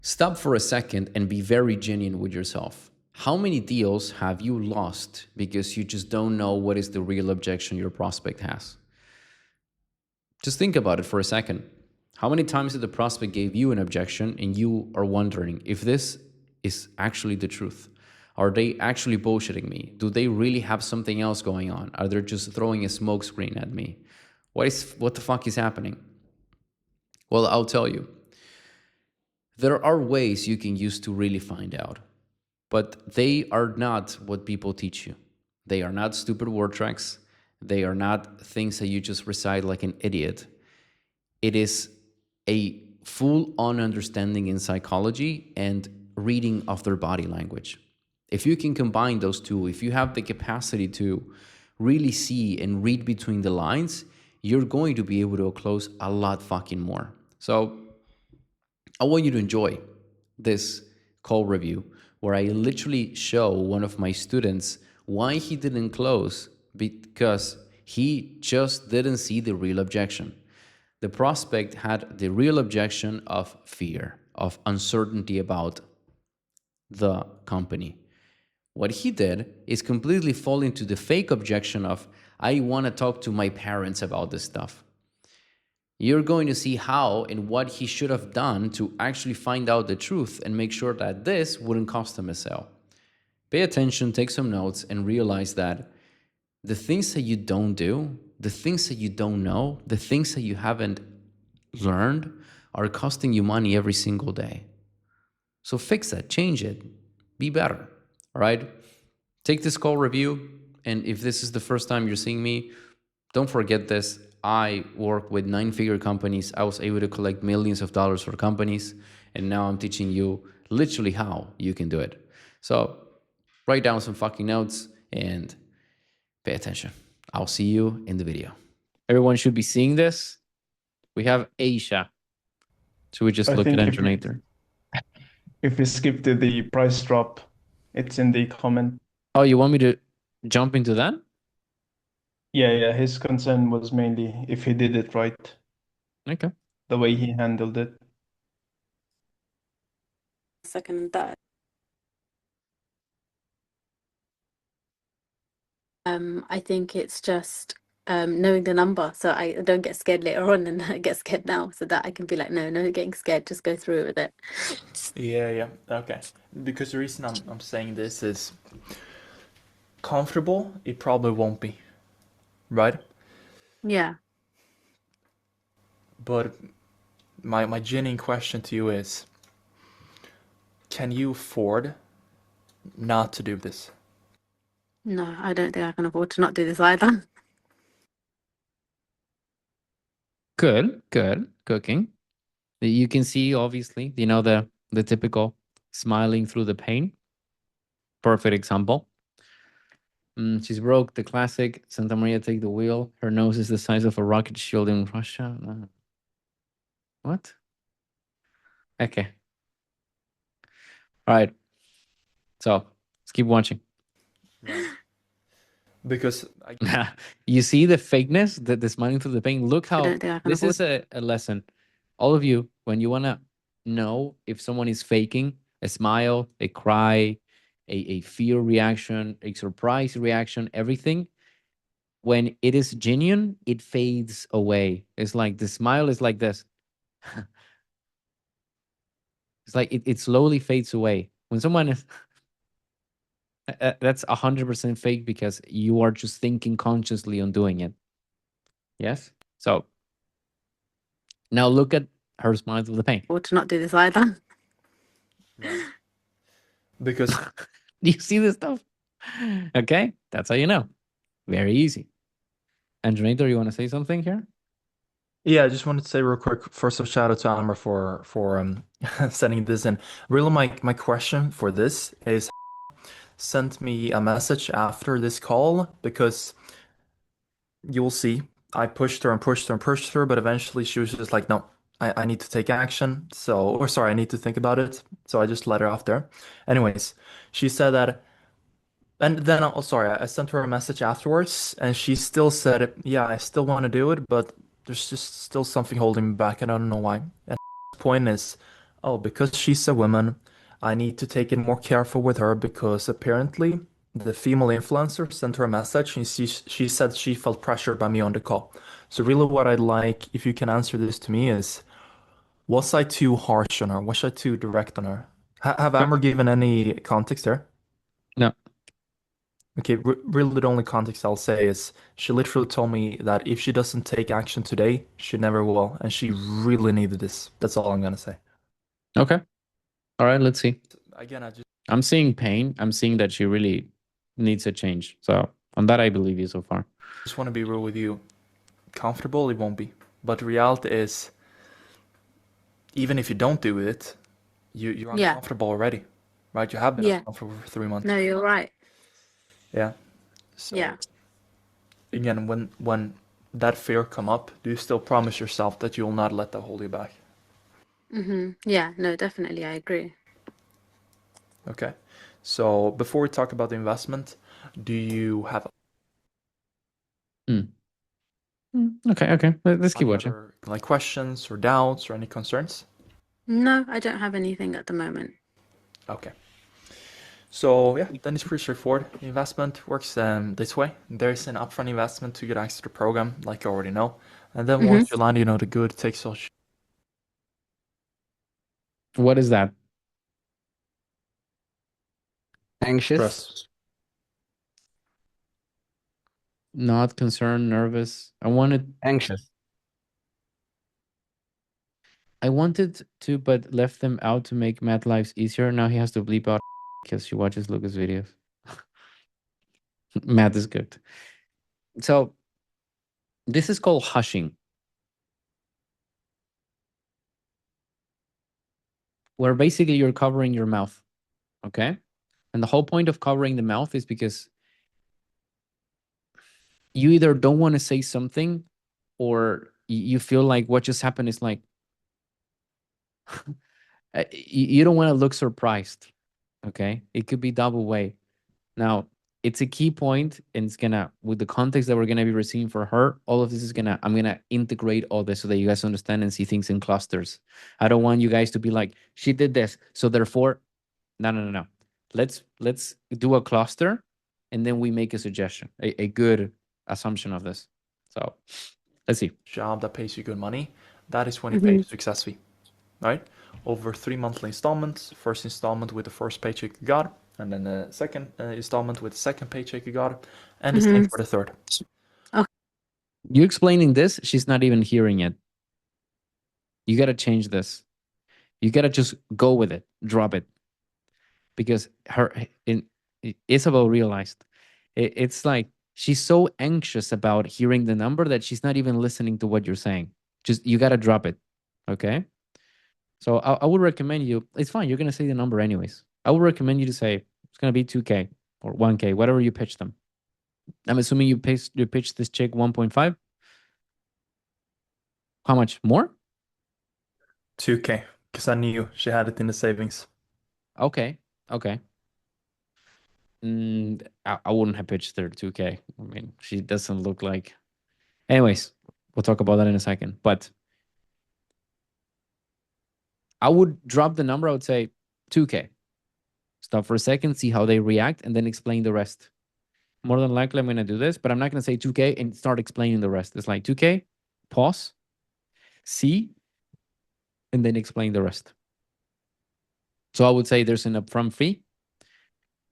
Stop for a second and be very genuine with yourself. How many deals have you lost because you just don't know what is the real objection your prospect has? Just think about it for a second. How many times did the prospect gave you an objection and you are wondering if this is actually the truth? Are they actually bullshitting me? Do they really have something else going on? Are they just throwing a smoke screen at me? What the fuck is happening? Well, I'll tell you. There are ways you can use to really find out, but they are not what people teach you. They are not stupid word tracks. They are not things that you just recite like an idiot. It is a full on understanding in psychology and reading of their body language. If you can combine those two, if you have the capacity to really see and read between the lines, you're going to be able to close a lot fucking more. So I want you to enjoy this call review where I literally show one of my students why he didn't close because he just didn't see the real objection. The prospect had the real objection of fear, of uncertainty about the company. What he did is completely fall into the fake objection of, I want to talk to my parents about this stuff. You're going to see how and what he should have done to actually find out the truth and make sure that this wouldn't cost him a sale. Pay attention, take some notes, and realize that the things that you don't do, the things that you don't know, the things that you haven't learned are costing you money every single day. So fix that, change it, be better, all right? Take this call review, and if this is the first time you're seeing me, don't forget this. I work with 9-figure companies. I was able to collect millions of dollars for companies, and now I'm teaching you literally how you can do it. So write down some fucking notes and pay attention. I'll see you in the video. Everyone should be seeing this. We have Aisha. So we just look at Engineer. If we skip to the price drop, it's in the comment. Oh, you want me to jump into that? Yeah. His concern was mainly if he did it right, Okay. the way he handled it. Second and third. I think it's just knowing the number, so I don't get scared later on and I get scared now, so that I can be like, no getting scared, just go through with it. Yeah, okay. Because the reason I'm saying this is comfortable, it probably won't be, right? Yeah. But my genuine question to you is, can you afford not to do this? No, I don't think I can afford to not do this either. Good. Cooking. You can see, obviously, the typical smiling through the pain. Perfect example. She's broke, the classic Santa Maria take the wheel. Her nose is the size of a rocket shield in Russia. What? Okay. All right. So let's keep watching. Right. Because you see the fakeness, the smiling through the pain. Look how this is a lesson. All of you, when you want to know if someone is faking a smile, a cry, a fear reaction, a surprise reaction, everything, when it is genuine, it fades away. It's like the smile is like this. It's like it slowly fades away. When someone is that's 100% fake because you are just thinking consciously on doing it. Yes? So now look at her smile through the pain. Or to not do this either. Right. Because do you see this stuff? Okay, that's how you know. Very easy. Engineer, you want to say something here? Yeah, I just wanted to say real quick. First, a shout out to Almer for sending this in. Really, my question for this is, sent me a message after this call because you'll see I pushed her and pushed her and pushed her, but eventually she was just like, no, I need to take action. So, or sorry, I need to think about it. So I just let her off there. Anyways, she said that, and then, oh, sorry, I sent her a message afterwards, and she still said, yeah, I still want to do it, but there's just still something holding me back, and I don't know why. And the point is, oh, because she's a woman, I need to take it more careful with her because apparently the female influencer sent her a message and she said she felt pressured by me on the call. So really what I'd like, if you can answer this to me, is was I too harsh on her? Was I too direct on her? Have No. Amber given any context there? No. Okay, really the only context I'll say is she literally told me that if she doesn't take action today, she never will, and she really needed this. That's all I'm gonna say. Okay. All right, let's see. Again, I I'm seeing pain. I'm seeing that she really needs a change. So on that, I believe you so far. just want to be real with you. Comfortable, it won't be. But the reality is, even if you don't do it, you're Yeah. uncomfortable already, right? You have been Yeah. uncomfortable for 3 months. No, you're right. Yeah. So Yeah. again, when that fear come up, do you still promise yourself that you will not let that hold you back? Yeah, no, definitely, I agree. Okay. So before we talk about the investment, do you have Okay. Let's keep any watching. other like questions or doubts or any concerns? No, I don't have anything at the moment. Okay. So yeah, then it's pretty straightforward. The investment works this way. There's an upfront investment to get access to the program, like you already know. And then once you land, the good takes all What is that? Anxious? stress. Not concerned, nervous. Anxious. I wanted to, but left them out to make Matt lives easier. Now he has to bleep out because she watches Lucas videos. Matt is good. So this is called hushing, where basically you're covering your mouth. Okay. And the whole point of covering the mouth is because you either don't want to say something or you feel like what just happened is like, you don't want to look surprised. Okay. It could be double way. Now, it's a key point, and it's gonna, with the context that we're gonna be receiving for her, all of this is gonna, I'm gonna integrate all this so that you guys understand and see things in clusters. I don't want you guys to be like, she did this, so therefore, no. Let's do a cluster, and then we make a suggestion, a good assumption of this. So let's see. Job that pays you good money, that is when you pay your success fee, right? Over 3 monthly installments. First installment with the first paycheck you got, and then the second installment with the second paycheck you got, and the same for the third. You explaining this, she's not even hearing it. You gotta change this. You gotta just go with it, drop it, because Isabel realized it's like she's so anxious about hearing the number that she's not even listening to what you're saying. Just you gotta drop it, okay? So I would recommend you. It's fine. You're gonna say the number anyways. I would recommend you to say it's gonna be 2K or 1K, whatever you pitch them. I'm assuming you pitched this chick 1.5. How much more? 2K, because I knew she had it in the savings. Okay. I wouldn't have pitched her 2K. I mean, she doesn't look like. Anyways, we'll talk about that in a second. But I would drop the number. I would say 2K. Stop for a second, see how they react, and then explain the rest. More than likely, I'm going to do this, but I'm not going to say 2K and start explaining the rest. It's like 2K, pause, see, and then explain the rest. So I would say there's an upfront fee,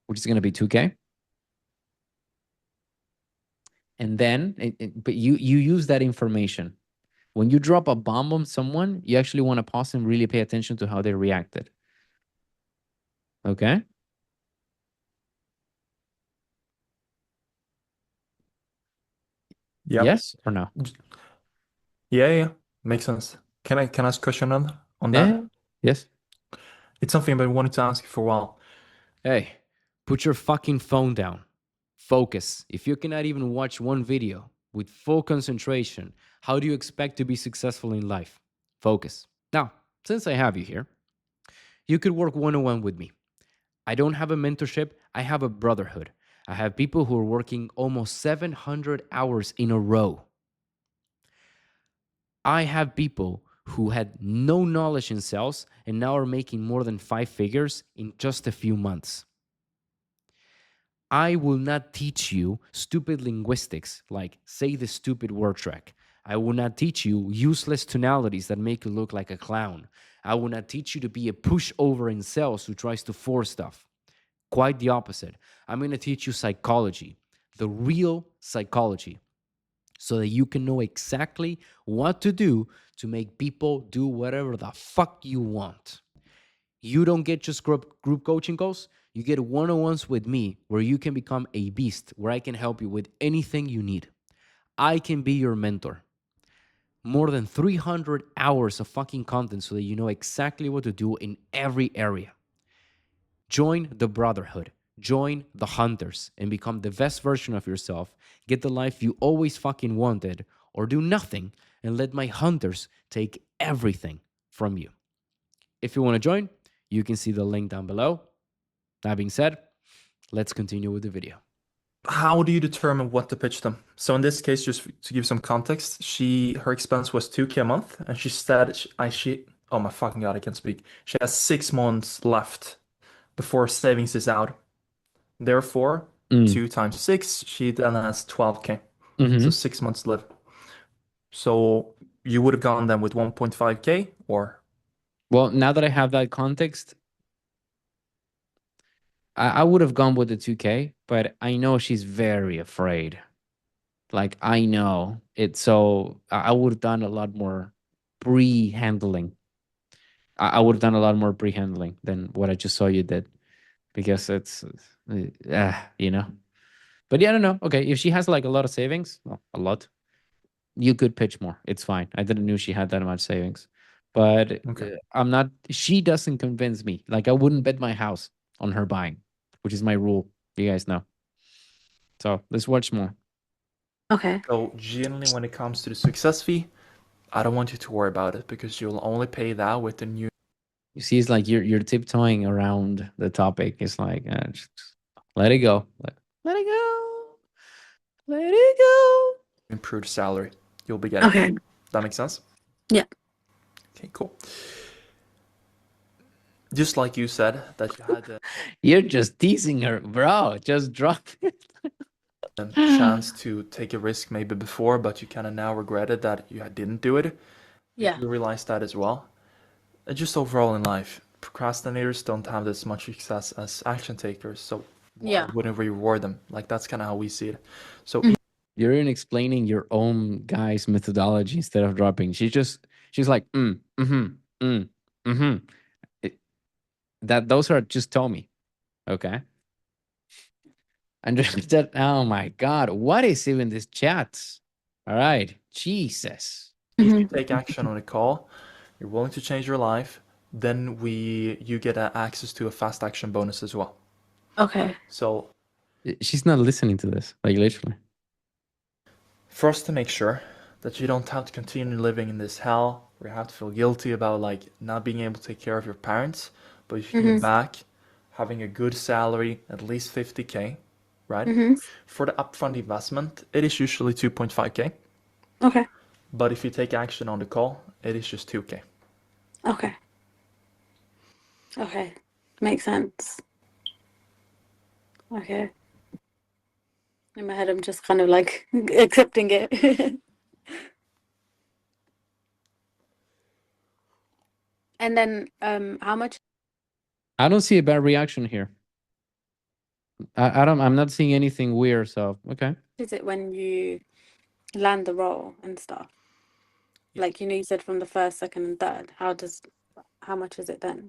which is going to be 2K. And then, but you use that information. When you drop a bomb on someone, you actually want to pause and really pay attention to how they reacted. Okay? Yep. Yes or no? Yeah. Makes sense. Can I ask a question on that? Yeah. Yes. It's something I've been wanting to ask you for a while. Hey, put your fucking phone down. Focus. If you cannot even watch one video with full concentration, how do you expect to be successful in life? Focus. Now, since I have you here, you could work one-on-one with me. I don't have a mentorship, I have a brotherhood. I have people who are working almost 700 hours in a row. I have people who had no knowledge in sales and now are making more than 5 figures in just a few months. I will not teach you stupid linguistics like say the stupid word track. I will not teach you useless tonalities that make you look like a clown. I will not teach you to be a pushover in sales who tries to force stuff. Quite the opposite. I'm going to teach you psychology, the real psychology, so that you can know exactly what to do to make people do whatever the fuck you want. You don't get just group coaching calls. You get one-on-ones with me where you can become a beast, where I can help you with anything you need. I can be your mentor. More than 300 hours of fucking content so that you know exactly what to do in every area. Join the brotherhood. Join the hunters and become the best version of yourself. Get the life you always fucking wanted, or do nothing and let my hunters take everything from you. If you want to join, you can see the link down below. That being said, let's continue with the video. How do you determine what to pitch them? So in this case, just to give some context, her expense was 2K a month, and she said oh my fucking god, I can't speak. She has 6 months left before savings is out. Therefore, 2 times 6, she then has 12K. So 6 months left. So you would have gone then with 1.5K or? Well, now that I have that context, I would have gone with the 2K, but I know she's very afraid. Like, I know it. So I would have done a lot more pre-handling. I would have done a lot more pre-handling than what I just saw you did, because it's, you know. But yeah, I don't know. Okay, if she has like a lot of savings, well, a lot, you could pitch more. It's fine. I didn't know she had that much savings, but Okay. I'm not. She doesn't convince me. Like, I wouldn't bet my house on her buying, which is my rule. You guys know. So let's watch more. Okay. So generally, when it comes to the success fee, I don't want you to worry about it because you'll only pay that with the new. You see, it's like you're tiptoeing around the topic. It's like just let it go. Let it go. Let it go. Improved salary you'll be getting. Okay. That makes sense? Yeah. Okay, cool. Just like you said that you had the You're just teasing her, bro. Just drop it. chance to take a risk maybe before, but you kind of now regretted that you didn't do it. Yeah. You realize that as well. Just overall in life, procrastinators don't have this much success as action takers, so why Yeah. wouldn't we reward them? Like that's kind of how we see it. So You're even explaining your own guy's methodology instead of dropping. She's like, It, that those are just tell me, okay? And just that, oh my God, what is even this chat? All right, Jesus. if you take action on a call, you're willing to change your life, then you get access to a fast action bonus as well. Okay. So She's not listening to this, like literally. for us to make sure that you don't have to continue living in this hell where you have to feel guilty about like not being able to take care of your parents, but you can get back having a good salary, at least 50K, right? For the upfront investment, it is usually 2.5K. Okay. But if you take action on the call, it is just 2K. Okay. Okay. Makes sense. Okay. In my head, I'm just kind of like accepting it. And then, how much I don't see a bad reaction here. I'm not seeing anything weird. So okay. is it when you land the role and stuff? Like, you said from the first, second, and third. How much is it then?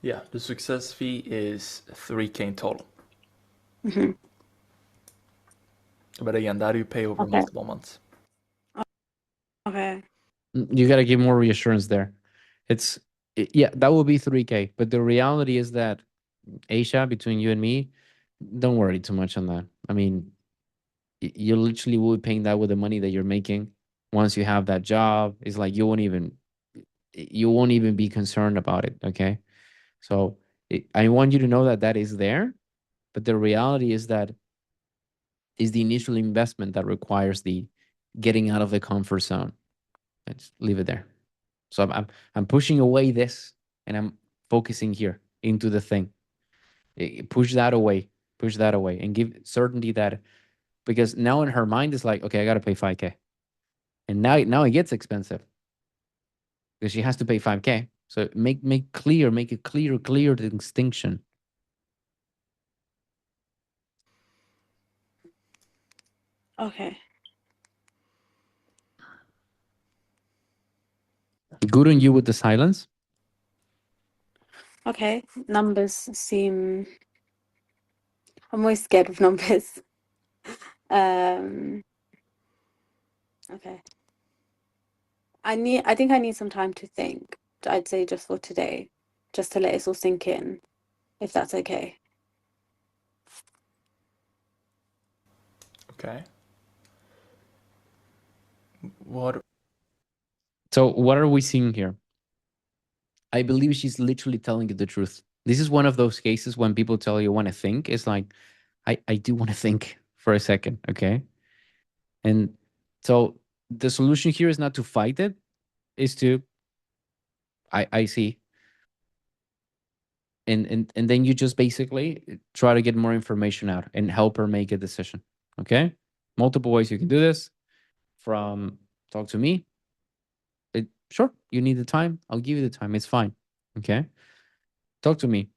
Yeah, the success fee is 3K in total. But again, that you pay over Okay. multiple months. Okay. You got to give more reassurance there. Yeah, that will be 3K. But the reality is that, Asia, between you and me, don't worry too much on that. I mean, you literally will be paying that with the money that you're making. Once you have that job, it's like you won't even be concerned about it. Okay. So I want you to know that that is there. But the reality is that is the initial investment that requires the getting out of the comfort zone. Let's leave it there. So I'm pushing away this and I'm focusing here into the thing. Push that away, and give certainty that, because now in her mind is like, okay, I got to pay 5K. And now it gets expensive because she has to pay 5K. So make a clear distinction. Okay. Good on you with the silence. Okay. Numbers seem. I'm always scared of numbers. Okay. I think I need some time to think. I'd say just for today, just to let it all sink in, if that's okay. Okay. What? So what are we seeing here? I believe she's literally telling you the truth. This is one of those cases when people tell you want to think. It's like, I do want to think for a second, okay? And so the solution here is not to fight it, is to, I see. And then you just basically try to get more information out and help her make a decision, okay? Multiple ways you can do this. From talk to me. Sure, you need the time. I'll give you the time. It's fine, okay? Talk to me.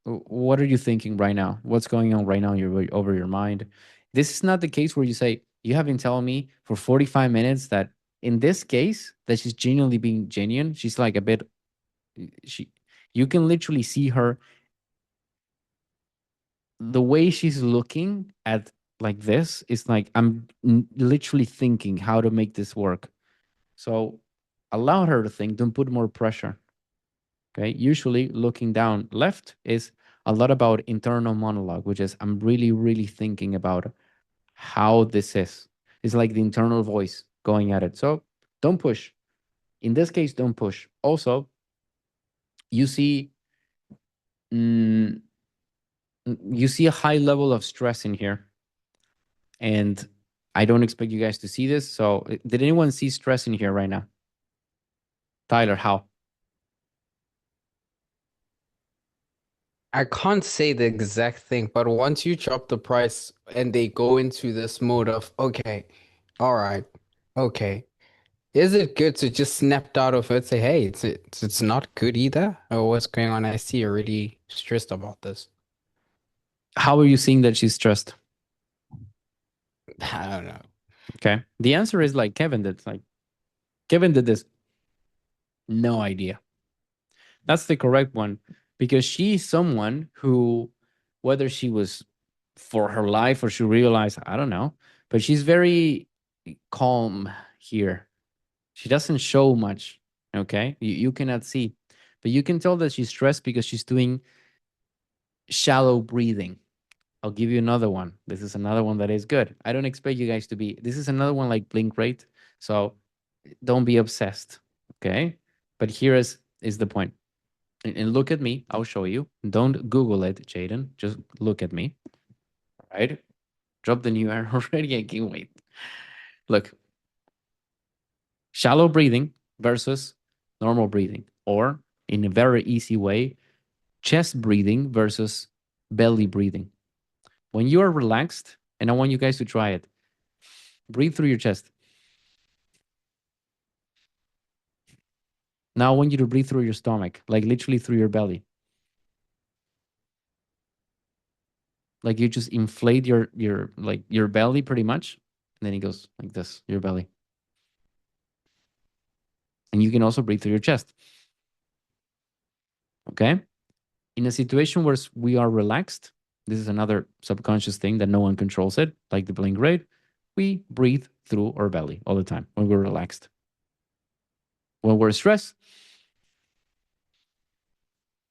What are you thinking right now? What's going on right now in over your mind? This is not the case where you say, you have been telling me for 45 minutes that in this case, that she's genuinely being genuine. She's like a bit, you can literally see her, the way she's looking at like this is like, I'm literally thinking how to make this work. So allow her to think, don't put more pressure. Okay. Usually looking down left is a lot about internal monologue, which is, I'm really, really thinking about how this is. It's like the internal voice going at it. So don't push. In this case, don't push. Also, you see, mm, you see a high level of stress in here. And I don't expect you guys to see this. So did anyone see stress in here right now? Tyler, how? I can't say the exact thing, but once you drop the price and they go into this mode of, okay, all right, okay, is it good to just snap out of it, say, hey, it's not good either? Or what's going on? I see you're really stressed about this. How are you seeing that she's stressed? I don't know. Okay. The answer is like Kevin did. Like Kevin did this. No idea. That's the correct one, because she's someone who, whether she was for her life or she realized, I don't know, but she's very calm here. She doesn't show much. Okay. You cannot see, but you can tell that she's stressed because she's doing shallow breathing. I'll give you another one. This is another one that is good. I don't expect you guys to be, this is another one like blink rate. So don't be obsessed. Okay. But here is the point. And look at me. I'll show you. Don't Google it, Jaden. Just look at me. All right. Drop the new air already. I can't wait. Look, shallow breathing versus normal breathing, or in a very easy way, chest breathing versus belly breathing. When you are relaxed, and I want you guys to try it, breathe through your chest. Now I want you to breathe through your stomach, like literally through your belly. Like you just inflate your belly pretty much, and then it goes like this, your belly. And you can also breathe through your chest. Okay? In a situation where we are relaxed, this is another subconscious thing that no one controls it, like the blink rate. We breathe through our belly all the time when we're relaxed. When we're stressed,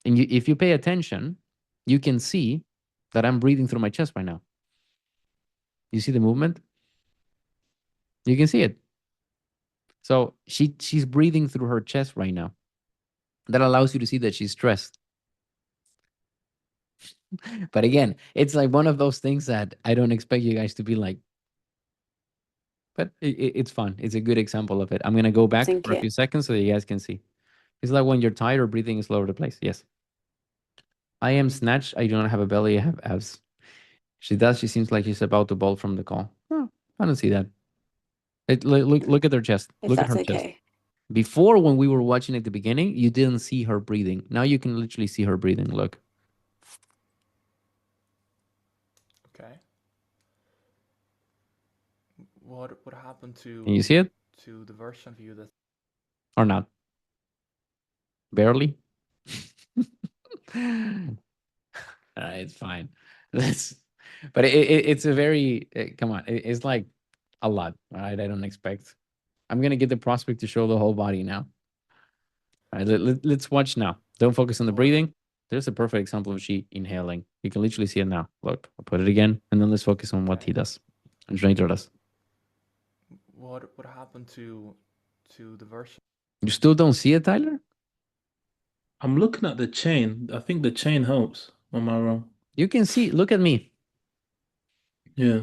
and if you pay attention, you can see that I'm breathing through my chest right now. You see the movement? You can see it. So she's breathing through her chest right now. That allows you to see that she's stressed. But again, it's like one of those things that I don't expect you guys to be like, but it's fun. It's a good example of it. I'm gonna go back Think for a it. few seconds so that you guys can see. It's like when you're tired or breathing is all over the place. Yes. I am snatched. I do not have a belly. I have abs. She does. She seems like she's about to bolt from the call. Oh, I don't see that. Look at her chest. If Look at that's her chest. okay. Before, when we were watching at the beginning, you didn't see her breathing. Now you can literally see her breathing. Look. Okay. What happened Can you see it to the version of you that or not? Barely. It's fine. That's, but it's a very come on. It's like a lot. Right? I don't expect. I'm gonna get the prospect to show the whole body now. All right, let's watch now. Don't focus on the breathing. There's a perfect example of she inhaling. You can literally see it now. Look, I'll put it again, and then let's focus on what he does. And Schneider does. what happened to the version? You still don't see it, Tyler? I'm looking at the chain. I think the chain helps. Am I wrong? You can see. Look at me. Yeah.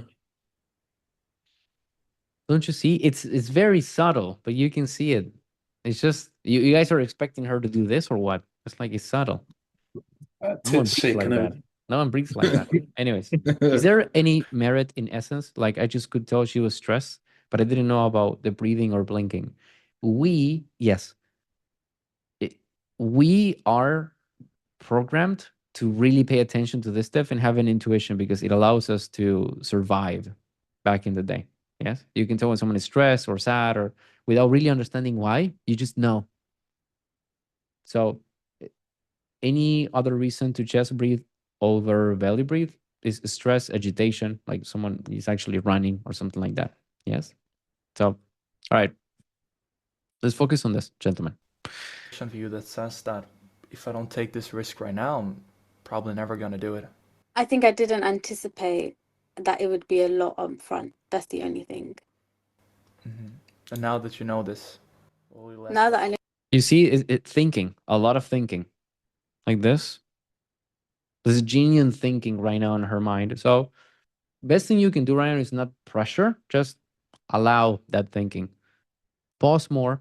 Don't you see? It's very subtle, but you can see it. It's just you guys are expecting her to do this or what? It's like it's subtle. No one Tits breathes shake like and that. everything. No one breathes like that. Anyways, is there any merit in essence? Like I just could tell she was stressed, but I didn't know about the breathing or blinking. Yes, we are programmed to really pay attention to this stuff and have an intuition because it allows us to survive back in the day. Yes, you can tell when someone is stressed or sad or without really understanding why, you just know. So any other reason to chest breathe over belly breathe is stress, agitation, like someone is actually running or something like that. Yes. So, all right, let's focus on this, gentlemen. Version of you that says that if I don't take this risk right now, I'm probably never gonna do it. I think I didn't anticipate that it would be a lot up front. That's the only thing. And now that you know this, Now that I know, You see, it thinking, a lot of thinking, like this. There's genuine thinking right now in her mind. So, best thing you can do right now is not pressure, just allow that thinking. Pause more.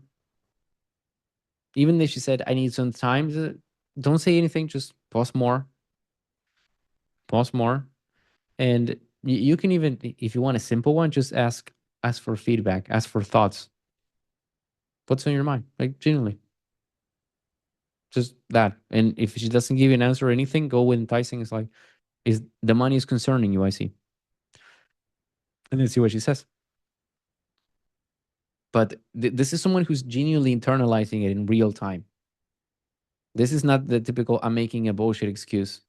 Even if she said, I need some time, don't say anything, just pause more. Pause more. And you can even, if you want a simple one, just ask for feedback, ask for thoughts. What's on your mind? Like genuinely. Just that. And if she doesn't give you an answer or anything, go with enticing. It's like, is the money is concerning you, I see. And then see what she says. But this is someone who's genuinely internalizing it in real time. This is not the typical I'm making a bullshit excuse.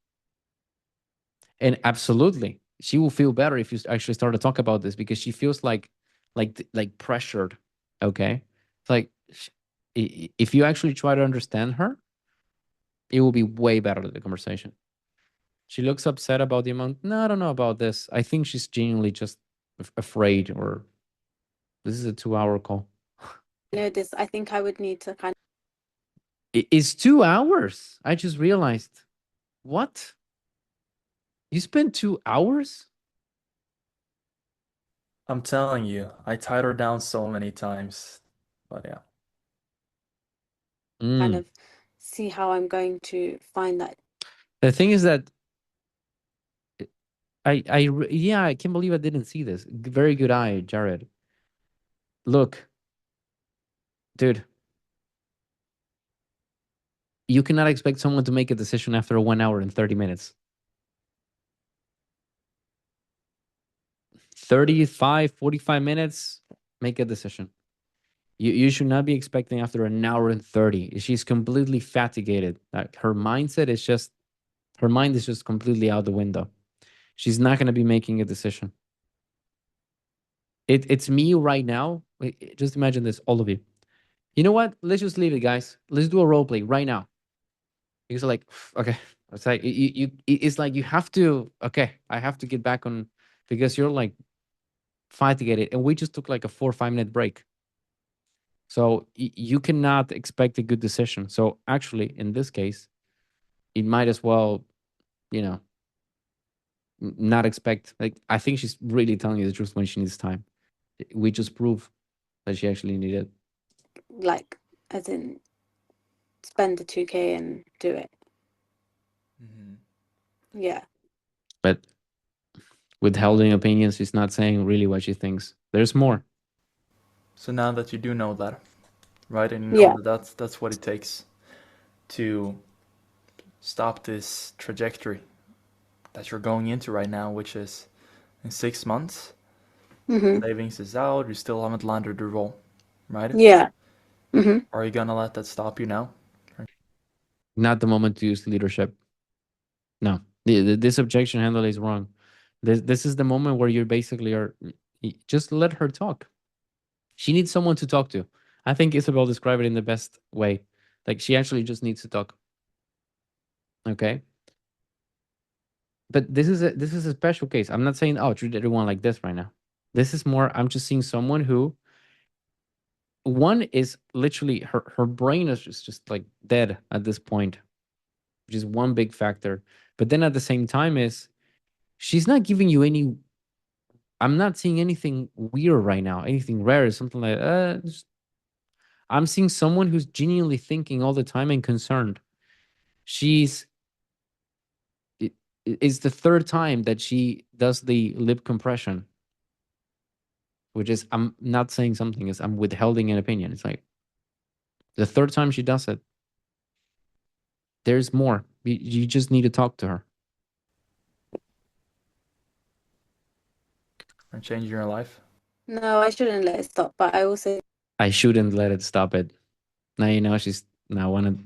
And absolutely, she will feel better if you actually start to talk about this because she feels like pressured. Okay, it's like if you actually try to understand her, it will be way better the conversation. She looks upset about the amount. No, I don't know about this. I think she's genuinely just afraid, or this is a 2-hour call. this, I think I would need to kind It's 2 hours. I just realized. What? You spent 2 hours? I'm telling you, I tied her down so many times. But yeah. kind Mm. of see how I'm going to find that. The thing is that yeah, I can't believe I didn't see this. Very good eye, Jared. Look, dude, you cannot expect someone to make a decision after 1 hour and 30 minutes. 35, 45 minutes, make a decision. You should not be expecting after an hour and 30. She's completely fatigued. Like her mindset is just, her mind is just completely out the window. She's not going to be making a decision. It's me right now. Just imagine this, all of you. You know what? Let's just leave it, guys. Let's do a role play right now. Because like, okay, it's like it's like you have to. Okay, I have to get back on because you're like fatigued, and we just took like a 4 or 5 minute break. So you cannot expect a good decision. So actually, in this case, it might as well, you know, not expect. Like I think she's really telling you the truth when she needs time. We just prove that she actually needed it. Like, as in, spend the 2K and do it. Yeah. But withholding opinions, she's not saying really what she thinks. There's more. So now that you do know that, right, and you know Yeah. that that's what it takes to stop this trajectory that you're going into right now, which is in 6 months, Mm-hmm. savings is out, you still haven't landed the role, right? Yeah. Mm-hmm. Are you gonna let that stop you now? Not the moment to use leadership. No, this objection handle is wrong. This is the moment where you basically are just let her talk. She needs someone to talk to. I think Isabel described it in the best way. Like she actually just needs to talk. Okay. But this is a special case. I'm not saying treat everyone like this right now. This is more. I'm just seeing someone who one is literally her brain is just like dead at this point, which is one big factor. But then at the same time is she's not giving you any. I'm not seeing anything weird right now, anything rare, something like I'm seeing someone who's genuinely thinking all the time and concerned. She's it's the third time that she does the lip compression, which is I'm not saying something, is I'm withholding an opinion. It's like the third time she does it. There's more. You just need to talk to her. And changing your life? No, I shouldn't let it stop, but I also I shouldn't let it stop it. Now you know she's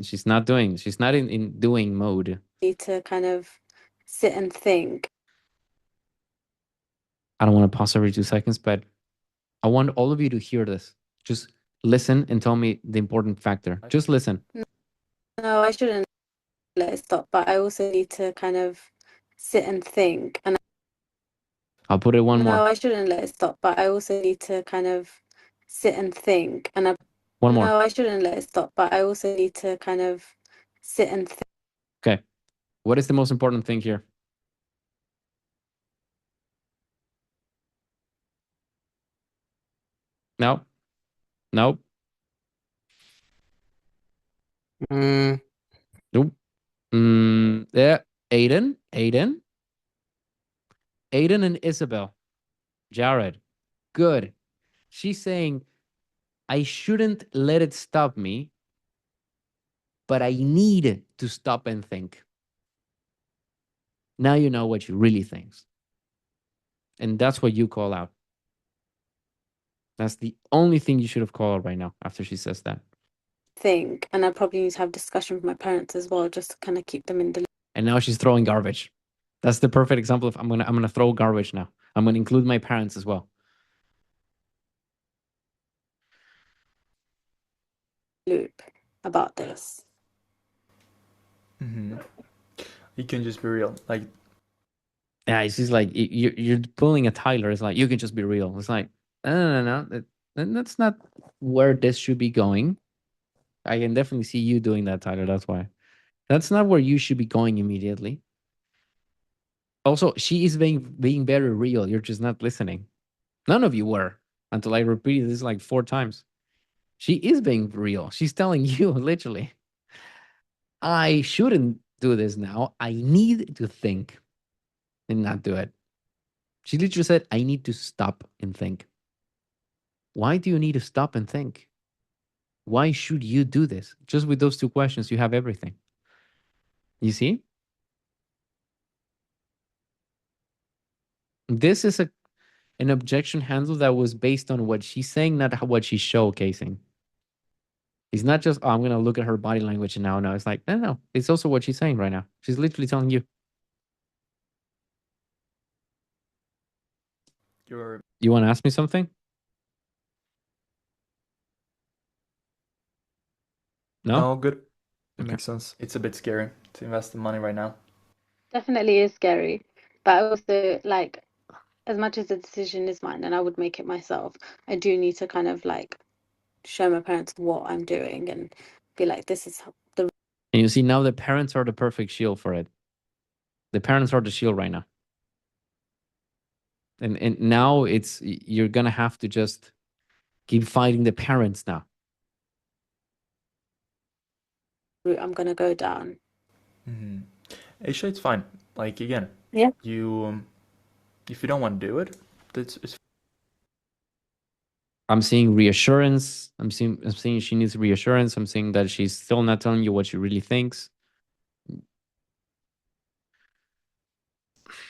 she's not in doing mode. need to kind of sit and think. I don't want to pause every 2 seconds, but I want all of you to hear this. Just listen and tell me the important factor. Just listen. No, I shouldn't let it stop, but I also need to kind of sit and think. And I'll put it one no, more. I shouldn't let it stop, but I also need to kind of sit and think. And One more. no, I shouldn't let it stop, but I also need to kind of sit and think. Okay. What is the most important thing here? No. Nope. Mm, Nope. Yeah. Aiden and Isabel. Jared. Good. She's saying, I shouldn't let it stop me, but I need to stop and think. Now you know what she really thinks. And that's what you call out. That's the only thing you should have called out right now after she says that. Think, and I probably need to have discussion with my parents as well, just to kind of keep them in the And now she's throwing garbage. That's the perfect example of I'm gonna throw garbage now. I'm gonna include my parents as well. loop about this. You can just be real. Like, Yeah, it's just like you're pulling a Tyler. It's like you can just be real. It's like no. That's not where this should be going. I can definitely see you doing that, Tyler. That's why. That's not where you should be going immediately. Also, she is being very real. You're just not listening. None of you were until I repeated this like 4 times. She is being real. She's telling you literally, I shouldn't do this now. I need to think and not do it. She literally said, I need to stop and think. Why do you need to stop and think? Why should you do this? Just with those 2 questions, you have everything. You see? This is an objection handle that was based on what she's saying, not what she's showcasing. It's not just, I'm going to look at her body language and now. No, it's like, no. It's also what she's saying right now. She's literally telling you. You want to ask me something? No? no, good. It Okay. makes sense. It's a bit scary to invest the money right now. Definitely is scary, but I also like, as much as the decision is mine and I would make it myself, I do need to kind of like show my parents what I'm doing and be like, this is the And you see, now the parents are the perfect shield for it. The parents are the shield right now. And now you're gonna have to just keep fighting the parents now. route I'm gonna go down. Aisha, it's fine. Like again, Yeah. you if you don't want to do it, it's I'm seeing reassurance. I'm seeing she needs reassurance. I'm seeing that she's still not telling you what she really thinks.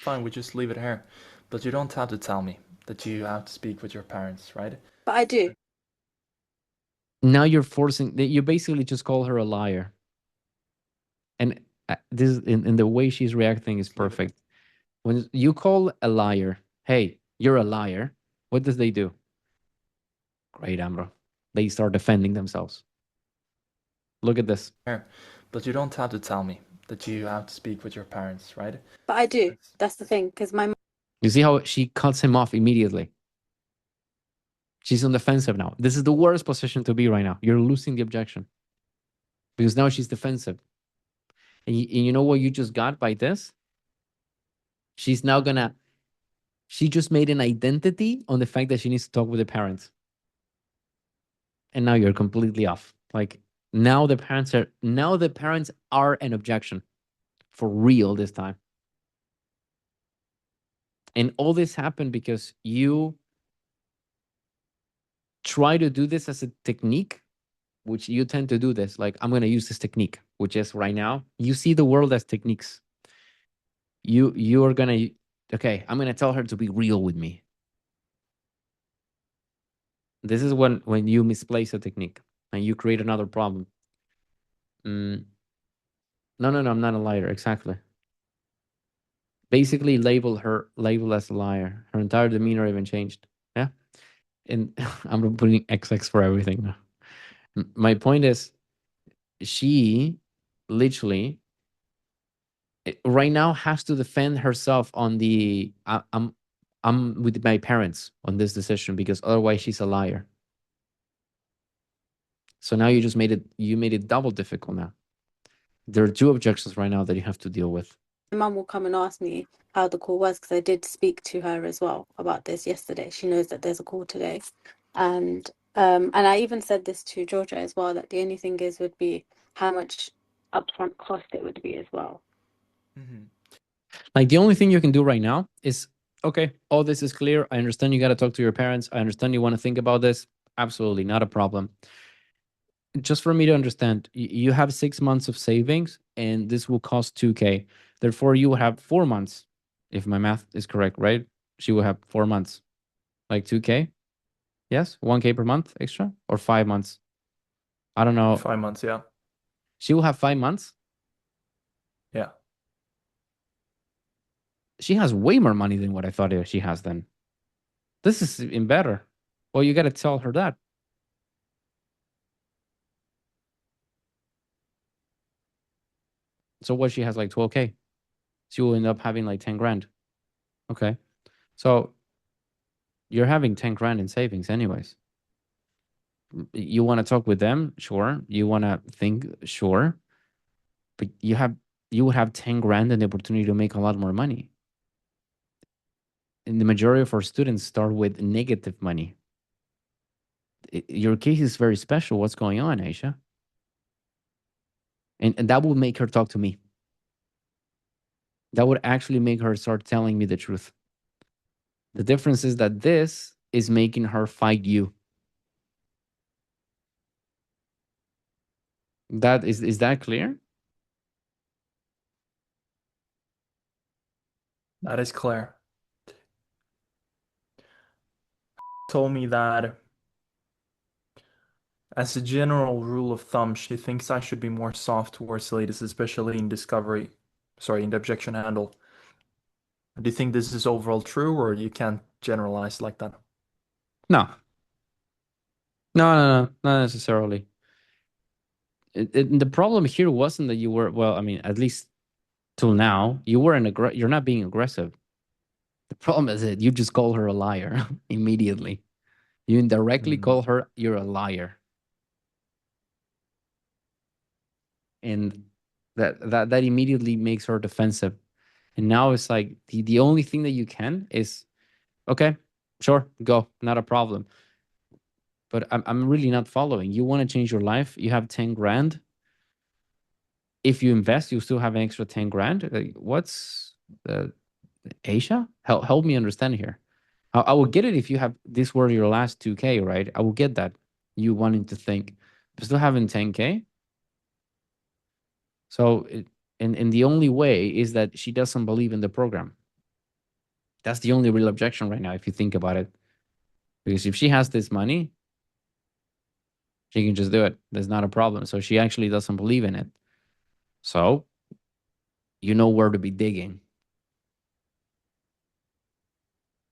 fine. We just leave it here. But you don't have to tell me that you have to speak with your parents, right? But I do. Now you're forcing. You basically just call her a liar. And this in the way she's reacting is perfect. When you call a liar, hey, you're a liar. What does they do? Great, Amro. They start defending themselves. Look at this. Here. But you don't have to tell me that you have to speak with your parents, right? But I do. That's the thing, because my You see how she cuts him off immediately. She's on defensive now. This is the worst position to be right now. You're losing the objection because now she's defensive. And you know what you just got by this? She's now gonna. She just made an identity on the fact that she needs to talk with the parents. And now you're completely off. Like now the parents are an objection for real this time. And all this happened because you try to do this as a technique, which you tend to do this. Like, I'm going to use this technique, which is right now, you see the world as techniques. You are going to, okay, I'm going to tell her to be real with me. This is when you misplace a technique and you create another problem. No, I'm not a liar. Exactly. Basically, label as a liar. Her entire demeanor even changed. Yeah. And I'm putting XX for everything now. My point is, she literally right now has to defend herself on the I'm with my parents on this decision because otherwise she's a liar. So now you made it double difficult now. There are two objections right now that you have to deal with. my mum will come and ask me how the call was, because I did speak to her as well about this yesterday. She knows that there's a call today. And I even said this to Georgia as well, that the only thing would be how much upfront cost it would be as well. Like the only thing you can do right now is, okay, all this is clear. I understand you got to talk to your parents. I understand you want to think about this. Absolutely, not a problem. Just for me to understand, you have 6 months of savings and this will cost 2K. Therefore, you will have 4 months, if my math is correct, right? She will have 4 months, like 2K. Yes, 1K per month extra or 5 months. I don't know. 5 months, yeah. She will have 5 months. Yeah. She has way more money than what I thought she has then. This is even better. Well, you got to tell her that. So what, she has like 12K. She will end up having like 10 grand. Okay. So you're having 10 grand in savings anyways. You want to talk with them? Sure. You want to think? Sure. But you would have 10 grand and the opportunity to make a lot more money. And the majority of our students start with negative money. Your case is very special. What's going on, Aisha? And that would make her talk to me. That would actually make her start telling me the truth. The difference is that this is making her fight you. That is that clear? That is clear. Told me that as a general rule of thumb, she thinks I should be more soft towards ladies, especially in discovery. Sorry, in the objection handle. Do you think this is overall true, or you can't generalize like that? No. No, not necessarily. The problem here wasn't that you were, well, I mean, at least till now, you're not being aggressive. The problem is that you just call her a liar immediately. You indirectly call her, you're a liar. And that immediately makes her defensive. And now it's like the only thing that you can is Okay, sure, go, not a problem. But I'm really not following. You want to change your life? You have 10 grand. If you invest, you still have an extra 10 grand. Like, what's the Asia? Help me understand here. I will get it if you have this were your last 2K, right? I will get that. You wanting to think, but still having 10K. So, and the only way is that she doesn't believe in the program. That's the only real objection right now, if you think about it. Because if she has this money, she can just do it. There's not a problem. So she actually doesn't believe in it. So you know where to be digging.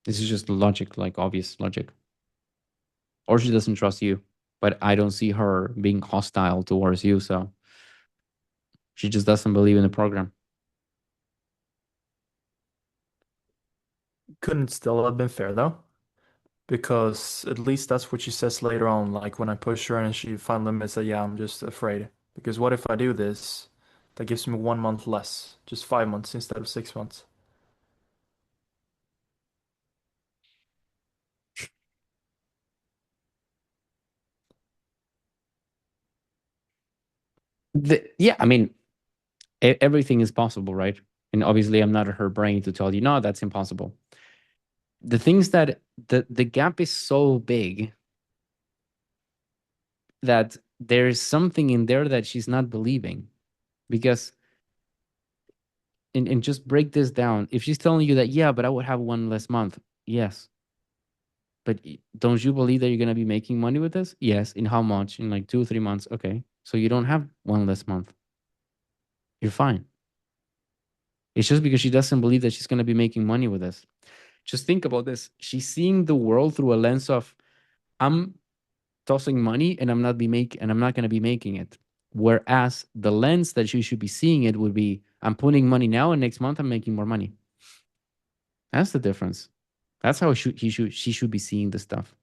This is just logic, like obvious logic. Or she doesn't trust you. But I don't see her being hostile towards you. So she just doesn't believe in the program. Couldn't still have been fair though, because at least that's what she says later on. Like when I push her and she finally admits that, yeah, I'm just afraid. Because what if I do this? That gives me 1 month less, just 5 months instead of 6 months. Yeah, I mean, everything is possible, right? And obviously, I'm not her brain to tell you, no, that's impossible. The things that the gap is so big that there's something in there that she's not believing. Because, and just break this down. If she's telling you that, yeah, but I would have one less month. Yes. But don't you believe that you're going to be making money with this? Yes. In how much? In like 2 or 3 months. Okay. So you don't have one less month. You're fine. It's just because she doesn't believe that she's going to be making money with this. Just think about this. She's seeing the world through a lens of, I'm tossing money and I'm not going to be making it. Whereas the lens that she should be seeing it would be, I'm putting money now and next month I'm making more money. That's the difference. That's how she should be seeing the stuff.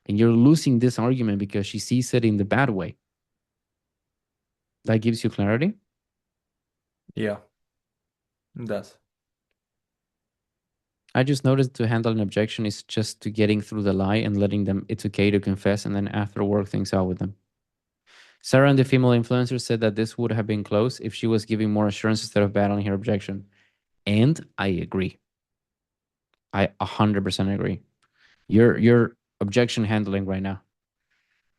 And you're losing this argument because she sees it in the bad way. That gives you clarity. Yeah, it does. I just noticed to handle an objection is just to getting through the lie and letting them, it's okay to confess, and then after work things out with them. Sarah and the female influencer said that this would have been close if she was giving more assurance instead of battling her objection. And I agree. I 100% agree. You're objection handling right now.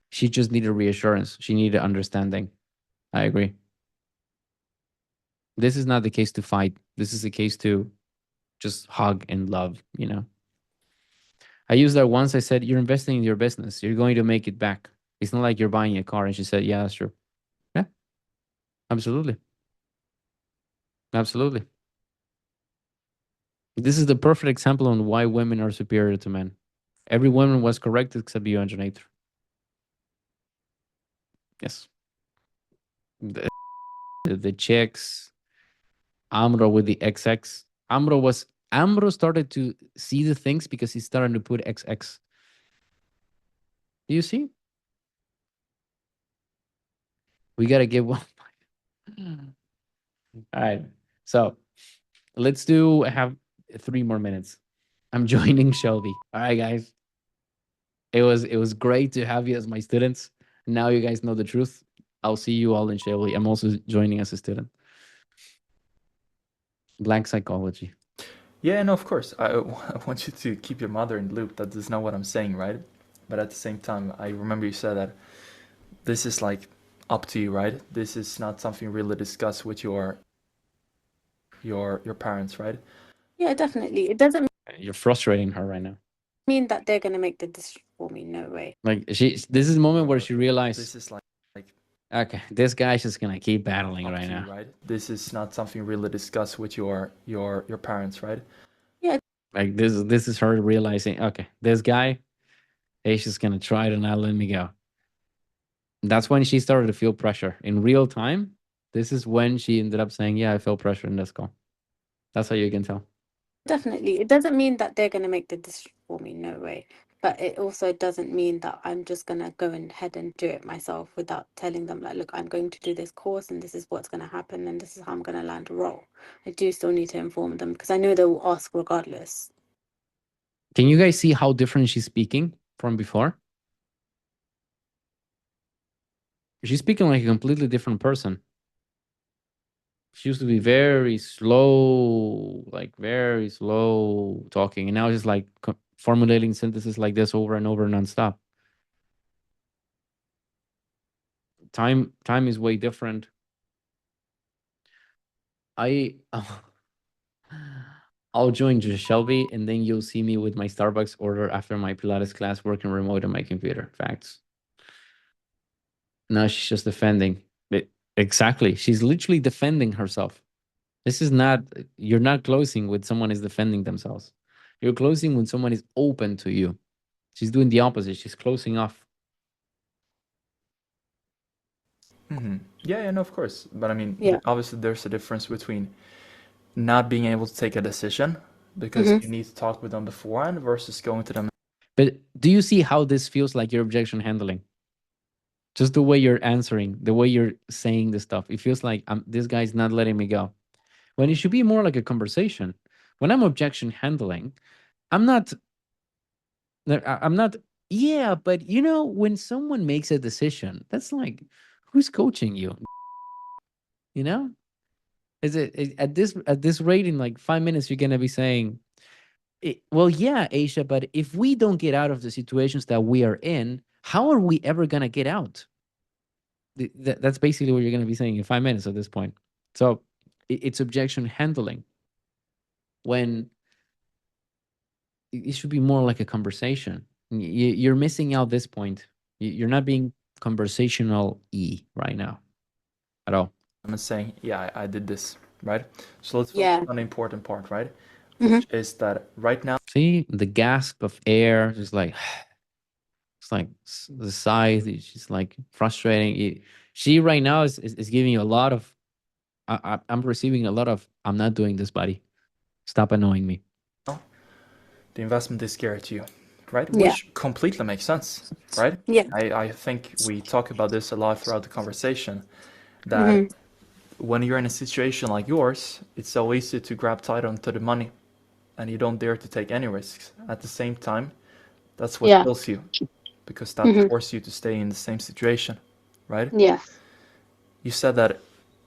She just needed reassurance. She needed understanding. I agree. This is not the case to fight. This is the case to just hug and love, you know. I used that once. I said, you're investing in your business. You're going to make it back. It's not like you're buying a car. And she said, yeah, that's true. Yeah, absolutely. Absolutely. This is the perfect example on why women are superior to men. Every woman was correct except you, Anjonator. Yes. The chicks, Amro with the XX. Amro started to see the things because he started to put XX. Do you see? We gotta get one. All right. So let's have 3 more minutes. I'm joining Shelby. All right, guys. It was great to have you as my students. Now you guys know the truth. I'll see you all in Shelby. I'm also joining as a student. Blank psychology. Yeah, no, of course. I want you to keep your mother in the loop. That is not what I'm saying, right? But at the same time, I remember you said that this is like up to you, right? This is not something you really discuss with your parents, right? Yeah, definitely. It doesn't You're frustrating her right now. mean that they're going to make the decision for me. No way. Like this is the moment where she realized, This is like okay, this guy's just gonna keep battling up right to you, now. right? This is not something you really discuss with your parents, right? Yeah, Like this is her realizing, okay, this guy, he's just gonna try to not let me go. That's when she started to feel pressure in real time. This is when she ended up saying, yeah, I felt pressure in this call. That's how you can tell. definitely. It doesn't mean that they're going to make the decision for me. No way. But it also doesn't mean that I'm just going to go ahead and do it myself without telling them, like, look, I'm going to do this course and this is what's going to happen and this is how I'm going to land a role. I do still need to inform them because I know they will ask regardless. Can you guys see how different she's speaking from before? She's speaking like a completely different person. She used to be very slow, like very slow talking, and now she's like formulating sentences like this over and over nonstop. Time is way different. I'll join just Shelby, and then you'll see me with my Starbucks order after my Pilates class, working remote on my computer. Facts. No, she's just defending. Exactly. She's literally defending herself. This is not, you're not closing when someone is defending themselves. You're closing when someone is open to you. She's doing the opposite. She's closing off. Yeah, no, of course. But I mean, Yeah. obviously, there's a difference between not being able to take a decision because Mhm. you need to talk with them beforehand versus going to them. But do you see how this feels like your objection handling? Just the way you're answering, the way you're saying the stuff. It feels like this guy's not letting me go. When it should be more like a conversation. When I'm objection handling, I'm not, yeah, but you know, when someone makes a decision, that's like, who's coaching you? You know? Is it at this rate in like 5 minutes, you're gonna be saying, well, yeah, Asia, but if we don't get out of the situations that we are in, how are we ever gonna get out? That's basically what you're gonna be saying in 5 minutes at this point. So it's objection handling. When it should be more like a conversation. You're missing out this point. You're not being conversational right now at all. And saying, yeah, I did this, right? So let's focus Yeah. on the important part, right? Mhm. Which is that right now, See the gasp of air, just like it's like the sigh. She's like frustrating. She right now is giving you a lot of. I'm receiving a lot of. I'm not doing this, buddy. Stop annoying me. the investment is scary to you, right? Yeah. Which completely makes sense, right? Yeah. I think we talk about this a lot throughout the conversation that Mhm. when you're in a situation like yours, it's so easy to grab tight onto the money and you don't dare to take any risks. At the same time, that's what Yeah. kills you because that Mhm. forces you to stay in the same situation, right? Yeah. You said that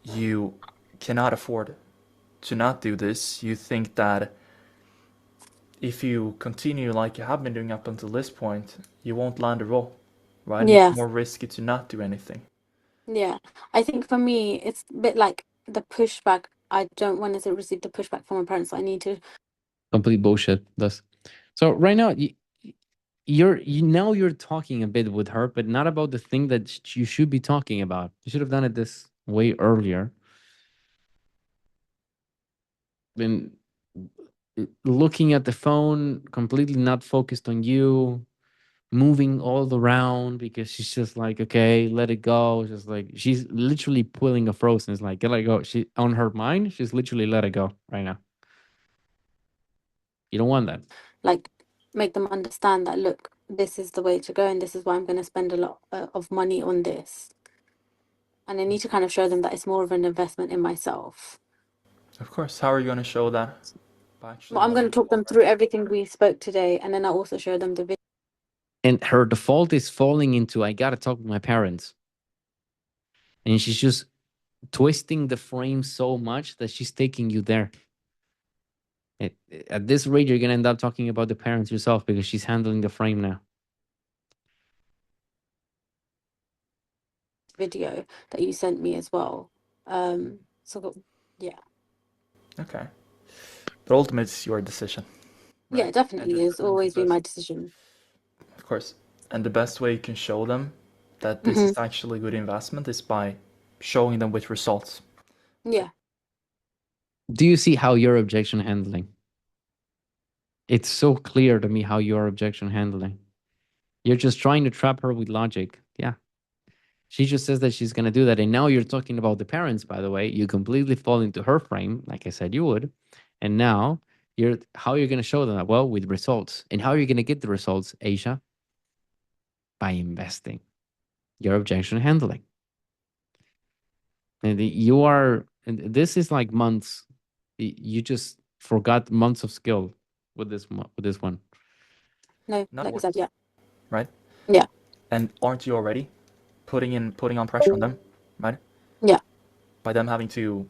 you cannot afford to not do this. You think that if you continue like you have been doing up until this point, you won't land a role, right? Yeah. It's more risky to not do anything. Yeah. I think for me, it's a bit like the pushback. I don't want to receive the pushback from my parents. I need to. Complete bullshit. That's so right now. You're talking a bit with her, but not about the thing that you should be talking about. You should have done it this way earlier. Been looking at the phone, completely not focused on you, moving all around because she's just like, okay, let it go. Just like she's literally pulling a frozen. It's like, let it go. She on her mind, she's literally let it go right now. You don't want that. Like make them understand that look, this is the way to go and this is why I'm going to spend a lot of money on this, and I need to kind of show them that it's more of an investment in myself. Of course, how are you going to show that? By actually Well, I'm going buying to talk them through everything we spoke today, and then I'll also show them the video. And her default is falling into, I gotta talk with my parents, and she's just twisting the frame so much that she's taking you there. At this rate, you're gonna end up talking about the parents yourself because she's handling the frame now. Video that you sent me as well. So yeah. Okay. But ultimately, it's your decision. Yeah, right? definitely. And It's always been my decision. of course. And the best way you can show them that this Mhm. is actually a good investment is by showing them with results. Yeah. Do you see how you're objection handling? It's so clear to me how you're objection handling. You're just trying to trap her with logic. Yeah. She just says that she's going to do that. And now you're talking about the parents, by the way. You completely fall into her frame, like I said you would. And now how you're going to show them that? Well, with results. And how are you going to get the results, Asia? By investing. Your objection handling. And and this is like months. You just forgot months of skill with this one. No, not like you worse, said, yeah. right? Yeah. And aren't you already putting on pressure on them, right? Yeah. By them having to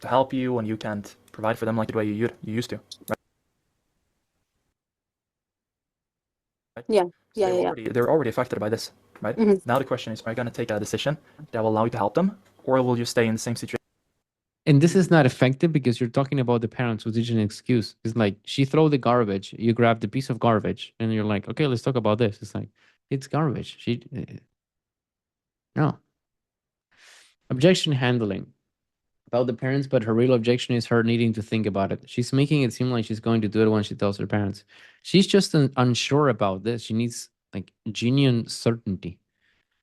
help you when you can't provide for them like the way you used to, right? Yeah. So Yeah. Yeah. they're already affected by this, right? Hmm. Now the question is, are you going to take a decision that will allow you to help them, or will you stay in the same situation? And this is not effective because you're talking about the parents with an excuse. It's like she throw the garbage, you grab the piece of garbage, and you're like, okay, let's talk about this. It's like, it's garbage. No. Objection handling about the parents, but her real objection is her needing to think about it. She's making it seem like she's going to do it when she tells her parents. She's just unsure about this. She needs like genuine certainty.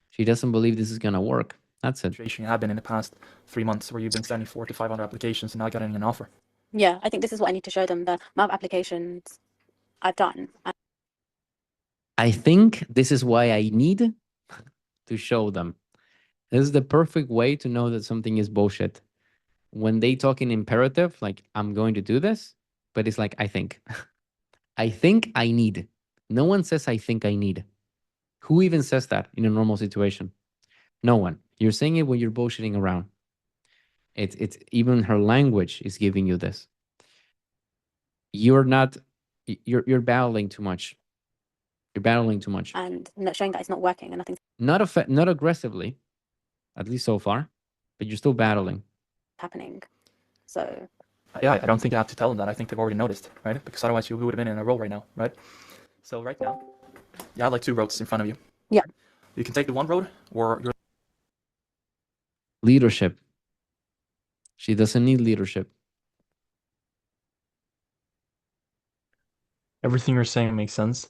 She doesn't believe this is gonna work. That's it. You have been in the past 3 months where you've been sending 400 to 500 applications and not getting an offer. Yeah. I think this is what I need to show them, the amount of applications I've done. I think this is why I need to show them. This is the perfect way to know that something is bullshit. When they talk in imperative, like I'm going to do this, but it's like I think. I think I need. No one says I think I need. Who even says that in a normal situation? No one. You're saying it when you're bullshitting around. It's even her language is giving you this. You're not you're battling too much. You're battling too much. And not showing that it's not working and nothing's Not aggressively, at least so far, but you're still battling. happening. So Yeah, I don't think I have to tell them that. I think they've already noticed, right? Because otherwise you would have been in a role right now, right? So right now, you have like 2 roads in front of you. yeah. You can take the one road, or you're Leadership. She doesn't need leadership. everything you're saying makes sense.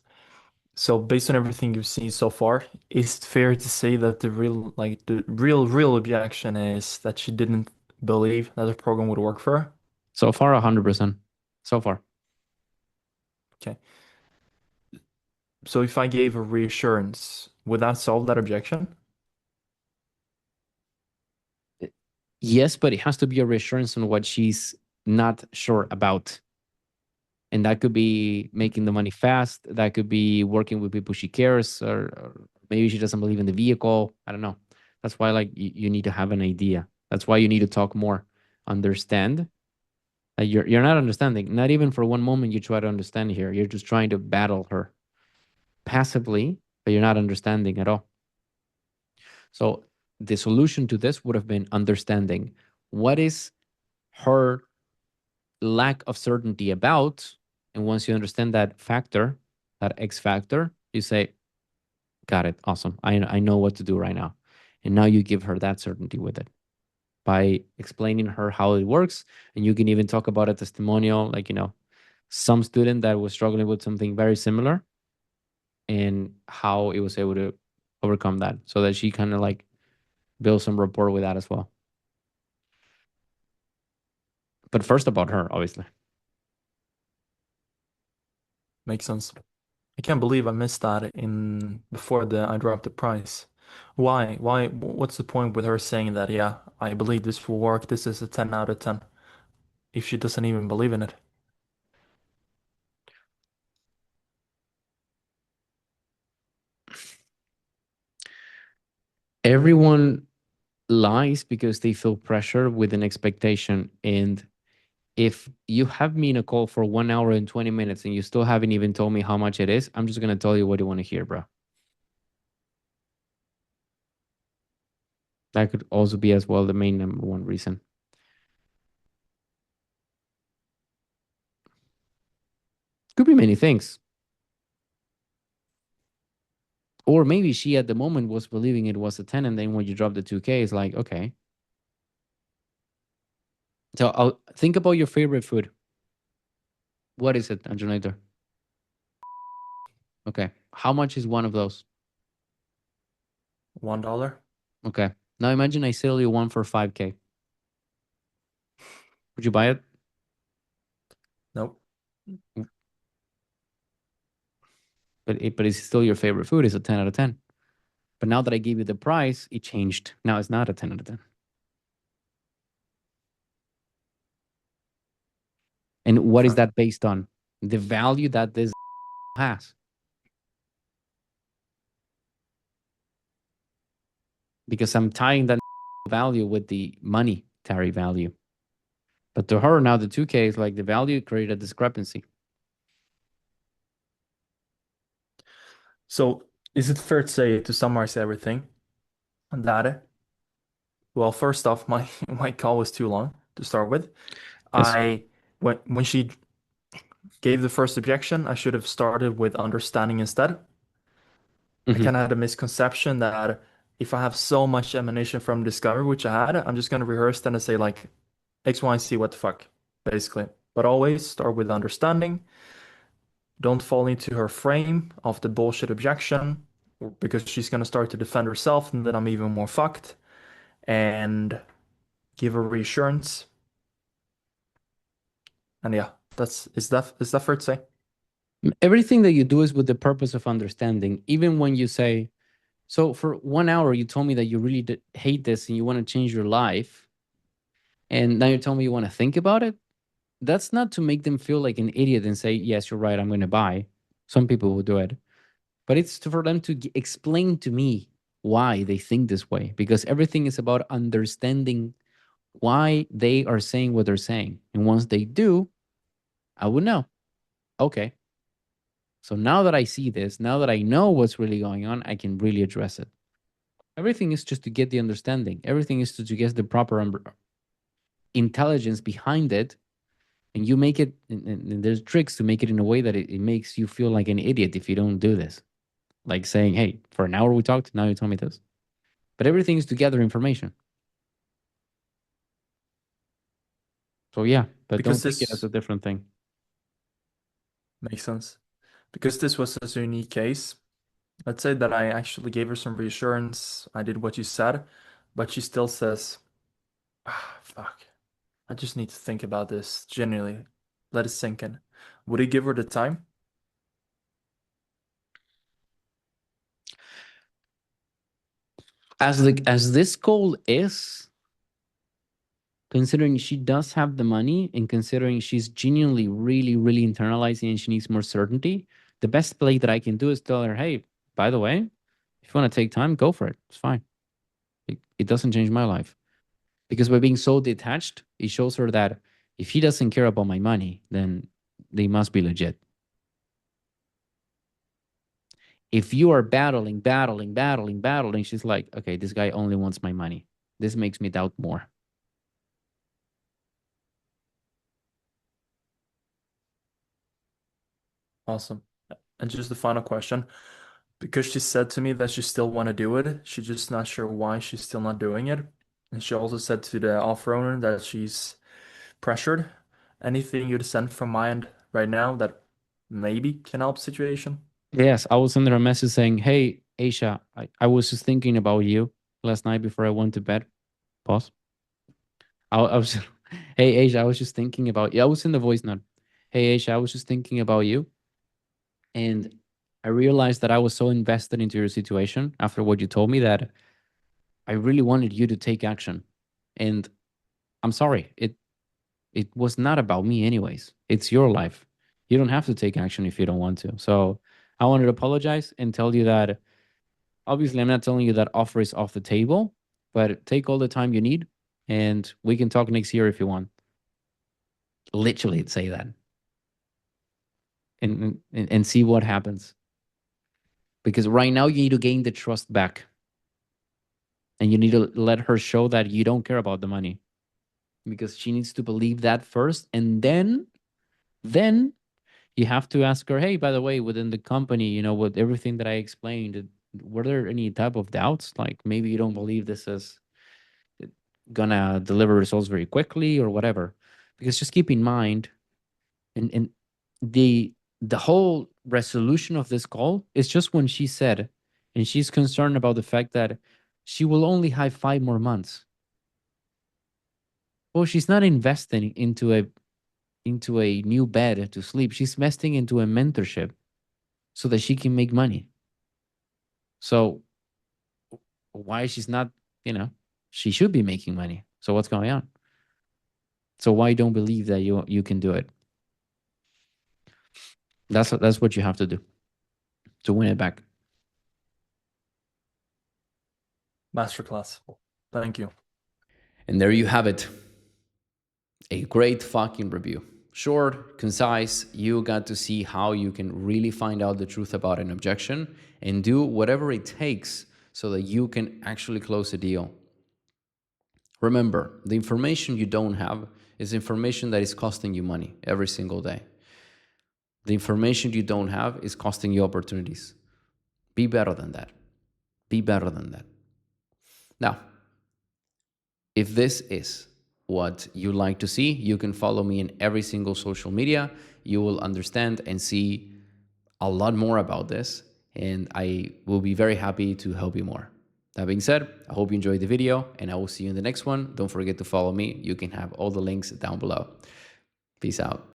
So based on everything you've seen so far, is it fair to say that the real objection is that she didn't believe that the program would work for her? So far, 100%. So far. Okay. So if I gave her reassurance, would that solve that objection? Yes, but it has to be a reassurance on what she's not sure about. And that could be making the money fast. That could be working with people she cares, or maybe she doesn't believe in the vehicle. I don't know. That's why, like, you need to have an idea. That's why you need to talk more. Understand. You're not understanding. Not even for one moment you try to understand here. You're just trying to battle her passively, but you're not understanding at all. So the solution to this would have been understanding what is her lack of certainty about. And once you understand that factor, that X factor, you say, got it. Awesome. I know what to do right now. And now you give her that certainty with it by explaining her how it works. And you can even talk about a testimonial, like, some student that was struggling with something very similar and how it was able to overcome that so that she kind of like build some rapport with that as well. But first about her, obviously. Makes sense. I can't believe I missed that in before I dropped the price. Why? Why? What's the point with her saying that, yeah, I believe this will work, this is a 10 out of 10, if she doesn't even believe in it? Everyone lies because they feel pressure with an expectation. And if you have me in a call for 1 hour and 20 minutes and you still haven't even told me how much it is, I'm just going to tell you what you want to hear, bro. That could also be as well the main number one reason. Could be many things. Or maybe she at the moment was believing it was a 10, and then when you drop the 2K, it's like, okay. So I'll think about your favorite food. What is it, Anjonator? Okay. How much is one of those? $1? Okay. Now imagine I sell you one for 5K. Would you buy it? Nope. But it's still your favorite food. It's a 10 out of 10. But now that I gave you the price, it changed. Now it's not a 10 out of 10. And what is Fair. that based on? The value that this has. because I'm tying that value with the monetary value. But to her, now the 2K is like the value created a discrepancy. So is it fair to say, to summarize everything, that, well, first off, my my call was too long to start with. Yes. When she gave the first objection, I should have started with understanding instead. I Mhm. kind of had a misconception that if I have so much emanation from discovery, which I had, I'm just gonna rehearse then and say like X, Y, and Z, what the fuck, basically. But always start with understanding. Don't fall into her frame of the bullshit objection because she's gonna start to defend herself, and then I'm even more fucked. And give her reassurance. And yeah, is that fair to say? Everything that you do is with the purpose of understanding. Even when you say, so for 1 hour, you told me that you really hate this and you want to change your life. And now you're telling me you want to think about it. That's not to make them feel like an idiot and say, yes, you're right, I'm going to buy. Some people will do it. But it's for them to explain to me why they think this way. Because everything is about understanding why they are saying what they're saying. And once they do, I would know. Okay. So now that I see this, now that I know what's really going on, I can really address it. Everything is just to get the understanding. Everything is to get the proper intelligence behind it. And you make it, and there's tricks to make it in a way that it makes you feel like an idiot if you don't do this. Like saying, hey, for an hour we talked, now you tell me this. But everything is to gather information. So yeah, but don't Because take it as this a different thing. makes sense. Because this was such a unique case. Let's say that I actually gave her some reassurance. I did what you said, but she still says, ah, fuck. I just need to think about this genuinely. Let it sink in. Would he give her the time? As this goal is, considering she does have the money and considering she's genuinely really, really internalizing and she needs more certainty, the best play that I can do is tell her, hey, by the way, if you want to take time, go for it. It's fine. It doesn't change my life. Because by being so detached, it shows her that if he doesn't care about my money, then they must be legit. If you are battling, she's like, okay, this guy only wants my money. This makes me doubt more. Awesome. And just the final question. Because she said to me that she still want to do it, she's just not sure why she's still not doing it. And she also said to the offer owner that she's pressured. Anything you'd send from my end right now that maybe can help situation? Yes, I was sending her a message saying, hey, Aisha, I was just thinking about you last night before I went to bed. Pause. I was, hey, Aisha, I was just thinking about you. I was in the voice note. Hey, Aisha, I was just thinking about you. And I realized that I was so invested into your situation after what you told me that I really wanted you to take action. And I'm sorry, it was not about me anyways. It's your life. You don't have to take action if you don't want to. So I wanted to apologize and tell you that obviously I'm not telling you that offer is off the table, but take all the time you need and we can talk next year if you want. Literally say that and see what happens. Because right now you need to gain the trust back. And you need to let her show that you don't care about the money. Because she needs to believe that first. And then you have to ask her, hey, by the way, within the company, with everything that I explained, were there any type of doubts? Like maybe you don't believe this is gonna deliver results very quickly or whatever. Because just keep in mind, and the whole resolution of this call is just when she said, and she's concerned about the fact that she will only have 5 more months. Well, she's not investing into a new bed to sleep. She's investing into a mentorship so that she can make money. So why she's not, she should be making money. So what's going on? So why don't believe that you can do it? That's what you have to do to win it back. Masterclass. Thank you. And there you have it. A great fucking review. Short, concise, you got to see how you can really find out the truth about an objection and do whatever it takes so that you can actually close a deal. Remember, the information you don't have is information that is costing you money every single day. The information you don't have is costing you opportunities. Be better than that. Be better than that. Now, if this is what you like to see, you can follow me in every single social media. You will understand and see a lot more about this, and I will be very happy to help you more. That being said, I hope you enjoyed the video, and I will see you in the next one. Don't forget to follow me. You can have all the links down below. Peace out.